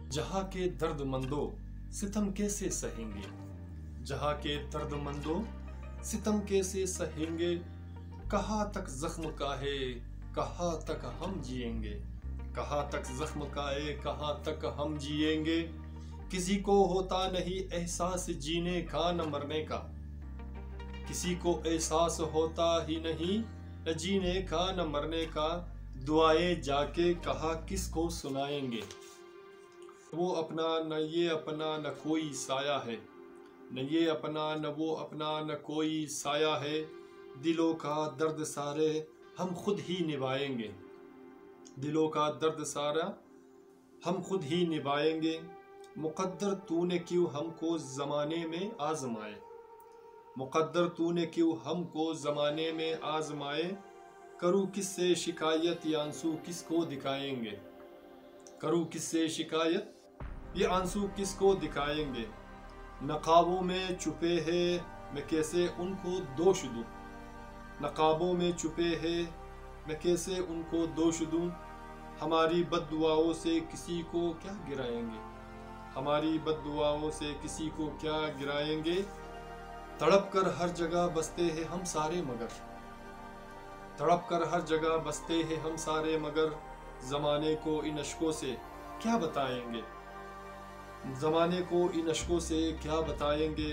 जहाँ के दर्द मंदो सितम कैसे सहेंगे, जहाँ के दर्द मंदो सितम कैसे सहेंगे, कहाँ तक जख्म का है कहाँ तक हम जिएंगे, कहाँ तक जख्म का है कहाँ तक हम जिएंगे। किसी को होता नहीं एहसास जीने का न मरने का, किसी को एहसास होता ही नहीं न जीने का न मरने का, दुआएं जाके कहा किसको सुनाएंगे। वो अपना न ये अपना न कोई साया है, न ये अपना न वो अपना न कोई साया है, दिलों का दर्द सारे हम खुद ही निभाएंगे, दिलों का दर्द सारा हम खुद ही निभाएंगे। मुक़द्दर तूने क्यों हमको ज़माने में आज़माए, मुक़द्दर तूने क्यों हमको ज़माने में आज़माए, करूँ किससे शिकायत ये आंसू किसको दिखाएंगे, करूँ किससे शिकायत ये आंसू किसको दिखाएंगे। नकाबों में छुपे हैं मैं कैसे उनको दोष दूँ, नकाबों में छुपे हैं मैं कैसे उनको दोष दूँ, हमारी बद्दुआओं से किसी को क्या गिराएंगे, हमारी बद्दुआओं से किसी को क्या गिराएंगे। तड़प कर हर जगह बसते हैं हम सारे मगर, तड़प कर हर जगह बसते हैं हम सारे मगर, ज़माने को इन अश्कों से क्या बताएंगे, ज़माने को इन अश्कों से क्या बताएंगे।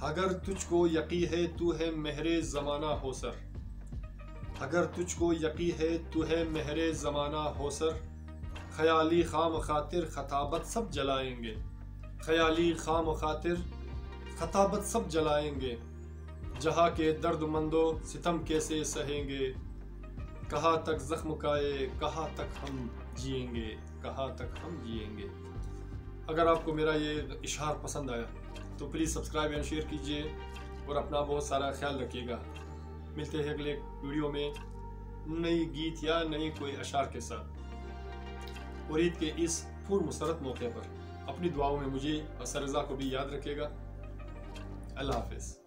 अगर तुझको यकीन है तू है मेहरे ज़माना हो सर, अगर तुझको यकीन है तू है मेहरे ज़माना हो सर, ख़याली खाम खातिर खताबत सब जलाएंगे, ख़याली खाम खातिर खताबत सब जलाएंगे। जहाँ के दर्द मंदो सितम कैसे सहेंगे, कहाँ तक ज़ख्म खाए कहाँ तक हम जिएंगे, कहाँ तक हम जिएंगे। अगर आपको मेरा ये इशार पसंद आया तो प्लीज़ सब्सक्राइब एंड शेयर कीजिए और अपना बहुत सारा ख्याल रखिएगा। मिलते हैं अगले वीडियो में नई गीत या नई कोई अशार के साथ। और ईद के इस पुरमसरत मौके पर अपनी दुआओं में मुझे और सरज़ा को भी याद रखिएगा। अल्लाह हाफ़िज़।